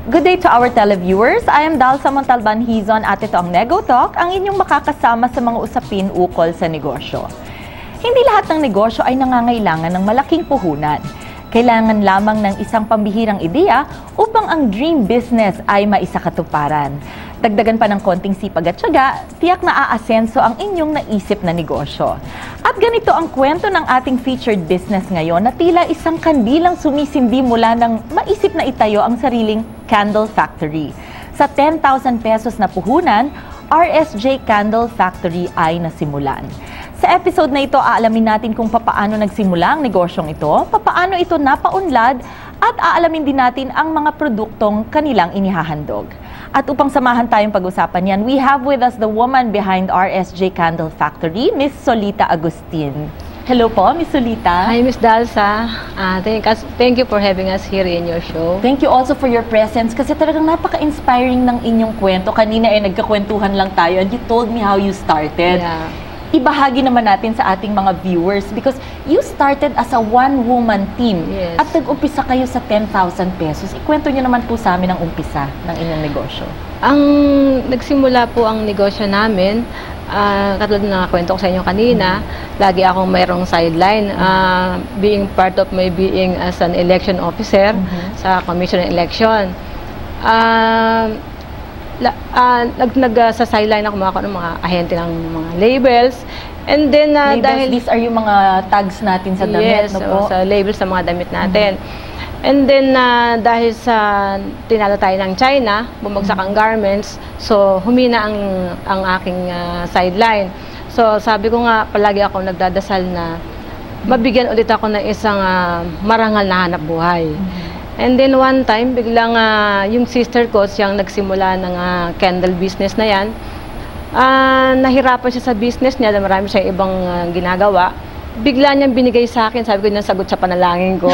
Good day to our televiewers. I am Dalsa Montalban Hizon at ito ang Nego Talk, ang inyong makakasama sa mga usapin ukol sa negosyo. Hindi lahat ng negosyo ay nangangailangan ng malaking puhunan. Kailangan lamang ng isang pambihirang ideya upang ang dream business ay maisakatuparan. Dagdagan pa ng konting sipag at tiyaga, tiyak na aasenso ang inyong naisip na negosyo. At ganito ang kwento ng ating featured business ngayon na tila isang kandilang sumisindi mula ng maisip na itayo ang sariling candle factory. Sa 10,000 pesos na puhunan, RSJ Candle Factory ay nasimulan. Sa episode na ito, aalamin natin kung papaano nagsimula ang negosyong ito, papaano ito napaunlad, at aalamin din natin ang mga produktong kanilang inihahandog. At upang samahan tayong pag-usapan yan, we have with us the woman behind RSJ Candle Factory, Miss Solita Agustin. Hello po, Miss Solita. Hi, Miss Dalsa. Thank you for having us here in your show. Thank you also for your presence kasi talagang napaka-inspiring ng inyong kwento. Kanina ay nagkakwentuhan lang tayo and you told me how you started. Yeah. Ibahagi naman natin sa ating mga viewers because you started as a one-woman team. Yes. At nag-umpisa kayo sa 10,000 pesos. Ikwento nyo naman po sa amin ang umpisa ng inyong negosyo. Ang nagsimula po ang negosyo namin, katulad na kwento ko sa inyo kanina, lagi akong mayroong sideline. Being part of my being as an election officer sa Commission on Election. Sa sideline ako ng mga ahente ng mga labels. And then, labels, dahil these are yung mga tags natin sa damit, yes, no po? sa labels sa mga damit natin. And then, dahil sa tinalo tayo ng China, bumagsak ang garments, so humina ang aking sideline. So sabi ko nga, palagi ako nagdadasal na mabigyan ulit ako ng isang marangal na hanap buhay. And then one time, biglang yung sister ko, siyang nagsimula ng candle business na yan. Nahirapan siya sa business niya, marami siyang ibang ginagawa. Bigla niyang binigay sa akin, sabi ko niyang sagot sa panalangin ko.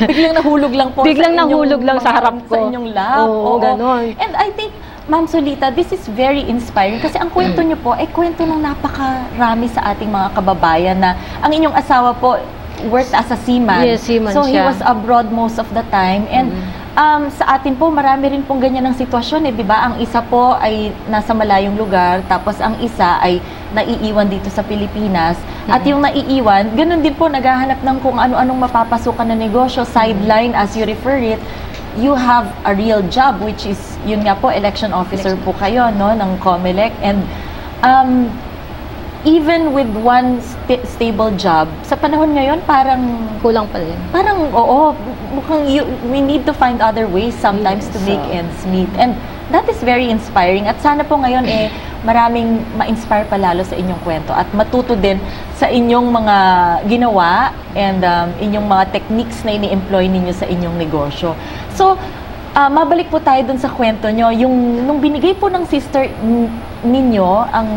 Biglang nahulog lang po biglang nahulog lang sa harap ko. Sa inyong lap. Oo, ganon. And I think, Ma'am Solita, this is very inspiring kasi ang kwento niyo po ay kwento ng napakarami sa ating mga kababayan na ang inyong asawa po worked as a seaman. Yes, seaman so siya. he was abroad most of the time. And sa atin po, marami rin pong ganyan ng sitwasyon. Di ba? Ang isa po ay nasa malayong lugar, tapos ang isa ay naiiwan dito sa Pilipinas. At yung naiiwan, ganun din po, naghahanap ng kung ano-anong mapapasukan na negosyo, sideline as you refer it. You have a real job, which is, yun nga po, election officer po kayo, no, ng COMELEC. And even with one stable job, sa panahon ngayon, parang kulang pa rin. Parang, oo, mukhang we need to find other ways sometimes to make ends meet. And that is very inspiring. At sana po ngayon, maraming ma-inspire pa lalo sa inyong kwento at matuto din sa inyong mga ginawa and inyong mga techniques na ini-employ ninyo sa inyong negosyo. So, mabalik po tayo dun sa kwento nyo. Nung binigay po ng sister ninyo ang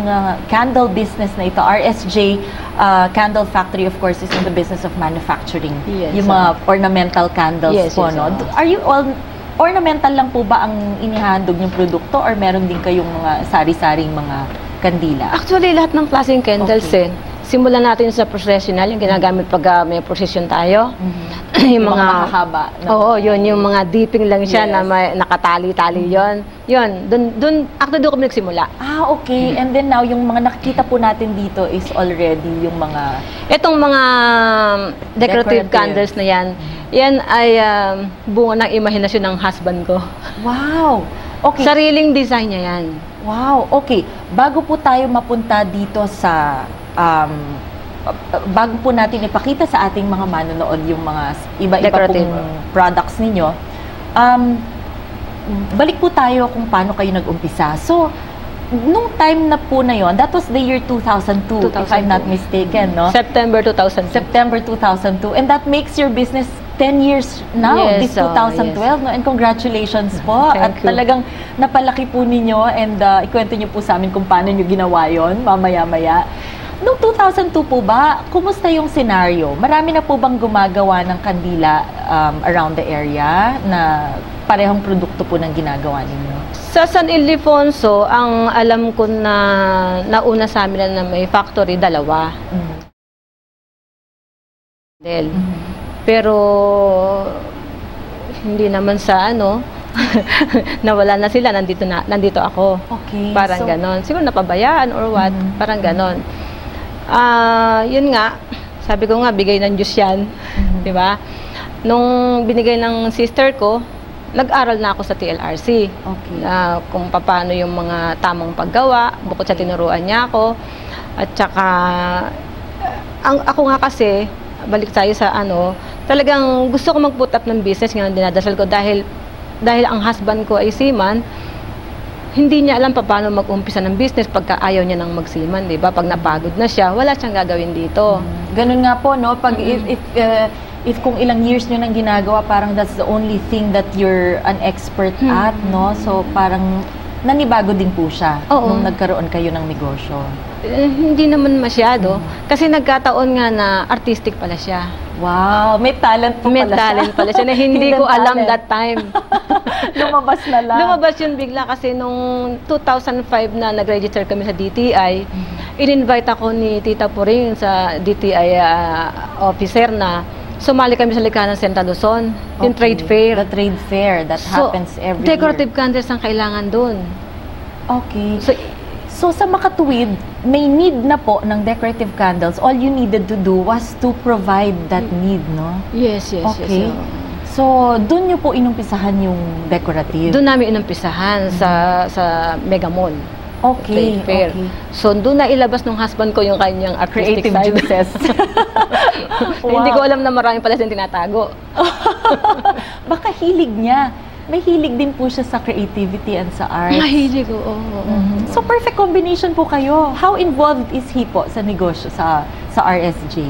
candle business na ito, RSJ Candle Factory, of course, is in the business of manufacturing. Yes, yung mga ornamental candles po, no? Are you all ornamental lang po ba ang inihandog yung produkto or meron din kayong mga sari-saring mga kandila? Actually, lahat ng klaseng candles simulan natin sa professional, yung ginagamit pag may procession tayo. Yung mga mahahaba. Oo, yun, yung mga dipping lang siya na may nakatali-tali yun. Yun, doon kami nagsimula. Okay. And then now, yung mga nakikita po natin dito is already yung mga... Itong mga decorative candles na yan, yan ay bunga ng imahinasyon ng husband ko. Wow! Okay. Sariling design niya yan. Wow! Okay. Bago po tayo mapunta dito sa... bago po natin ipakita sa ating mga manonood yung mga iba-iba pong products ninyo, balik po tayo kung paano kayo nag-umpisa. So, nung time na po na yon, that was the year 2002, if I'm not mistaken, no? September 2002. September 2002. And that makes your business 10 years now, this 2012, no? And congratulations po. At talagang napalaki po ninyo and ikwento nyo po sa amin kung paano nyo ginawa yon mamaya-maya. Noong 2002 po ba, kumusta yung scenario? Marami na po bang gumagawa ng kandila around the area na parehong produkto po ng ginagawa ninyo? Sa San Ildefonso, ang alam ko na nauna sa amin na may factory, dalawa. Pero hindi naman sa Nawala na sila, nandito ako. Okay. Parang ganon. Siguro napabayaan or what, parang ganon. Yun nga, sabi ko nga, bigay ng Diyos yan. Di ba? Nung binigay ng sister ko, nag-aral na ako sa TLRC. Okay. Kung paano yung mga tamang paggawa, bukod sa tinuruan niya ako. At saka, ako nga kasi, balik tayo sa talagang gusto ko mag-put up ng business, ngayon dinadasal ko dahil ang husband ko ay seaman, hindi niya alam paano mag-umpisa ng business pagka ayaw niya nang magseaman, di ba? Pag napagod na siya, wala siyang gagawin dito. Ganun nga po, no? Pag if kung ilang years nyo nang ginagawa, parang that's the only thing that you're an expert at, no? So parang nanibago din po siya nung nagkaroon kayo ng negosyo. Hindi naman masyado. Kasi nagkataon nga na artistic pala siya. Wow, may talent po May pala talent siya. pala siya na hindi ko alam that time. Lumabas na lang. Lumabas yun bigla kasi nung 2005 na nag-register kami sa DTI, in-invite ako ni Tita Puring sa DTI officer na sumali kami sa Likanan Santa Luzon, yung trade fair. The trade fair that happens every decorative year. candles ang kailangan doon. Okay. So sa Makatuwid, may need na po ng decorative candles. All you needed to do was to provide that need, no? Yes. Okay. So, doon nyo po inumpisahan yung decorative? Doon namin inumpisahan sa Mega Mall. Okay, fair. okay. So, doon na ilabas ng husband ko yung kanyang artistic Creative side. juices. Hindi ko alam na marami pala siyang tinatago. Baka hilig niya. May hilig din po siya sa creativity and sa arts. Mahilig ko, So, perfect combination po kayo. How involved is he po sa negosyo, sa RSJ?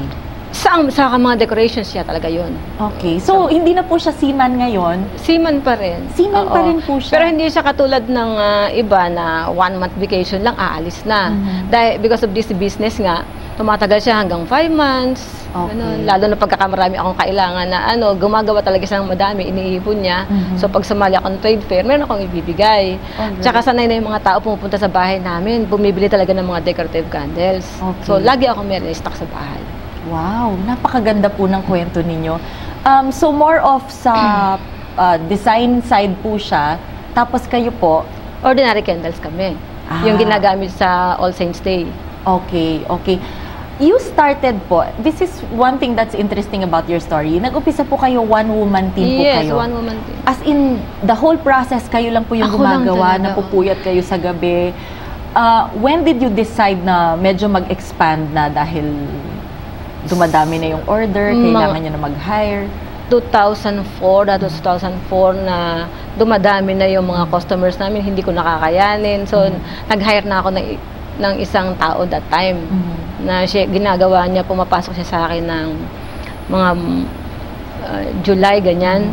Sa mga decorations siya talaga yun. Okay. So, hindi na po siya seaman ngayon? Seaman pa rin. Seaman pa rin po siya? Pero hindi siya katulad ng iba na 1 month vacation lang, aalis na. Dahil because of this business nga, tumatagal siya hanggang 5 months. Okay. Ganun. Lalo na pagkakamarami akong kailangan na gumagawa talaga siya ng madami, iniipon niya. So pag sumali ako ng trade fair, meron akong ibibigay. Tsaka sanay na yung mga tao pumupunta sa bahay namin, bumibili talaga ng mga decorative candles. Okay. So lagi ako meron stock sa bahay. Wow, napakaganda po ng kwento ninyo. So more of sa design side po siya, tapos kayo po? Ordinary candles kami. Yung ginagamit sa All Saints Day. Okay. You started po, this is one thing that's interesting about your story. Nag-upisa po kayo, one-woman team po kayo. Yes, one-woman team. As in, the whole process, kayo lang po yung Ako lang gumagawa, talaga. napupuyat kayo sa gabi. When did you decide na medyo mag-expand na dahil dumadami na yung order, kailangan nyo na mag-hire? 2004, that was 2004 na dumadami na yung mga customers namin, hindi ko nakakayanin. So, nag-hire na ako ng isang tao that time. Na ginagawa niya, pumapasok siya sa akin ng mga July, ganyan.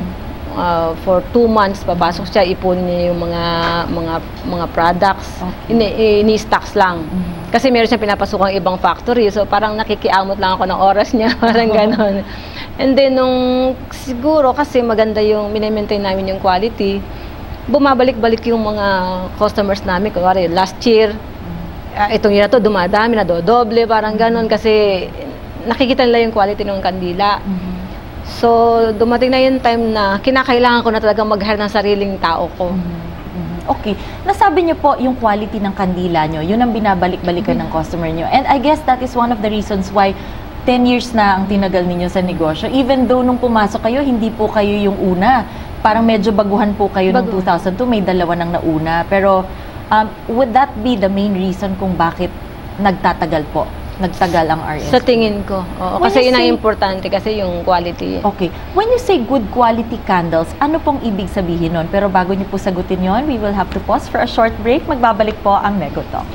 For 2 months, papasok siya, ipunin niya yung mga products. Ini-stocks lang. Kasi meron siyang pinapasok ang ibang factory. So, parang nakikiamot lang ako ng oras niya. Parang ganon. And then, siguro, kasi maganda yung mini-maintain namin yung quality, bumabalik-balik yung mga customers namin. Kunwari, last year, itong year na to, dumadami, nadodoble, parang ganon. Kasi nakikita nila yung quality ng kandila. So, dumating na yung time na kinakailangan ko na talagang mag-hire ng sariling tao ko. Okay. Nasabi niyo po yung quality ng kandila niyo, yun ang binabalik-balikan ng customer niyo. And I guess that is one of the reasons why 10 years na ang tinagal ninyo sa negosyo. Even though nung pumasok kayo, hindi po kayo yung una. Parang medyo baguhan po kayo noong 2002, may dalawa nang nauna. Pero would that be the main reason kung bakit nagtagal ang RSJ? Sa tingin ko. Oo, kasi yun ang importante, kasi yung quality. Okay. When you say good quality candles, ano pong ibig sabihin nun? Pero bago niyo po sagutin yon, we will have to pause for a short break. Magbabalik po ang Nego Talk.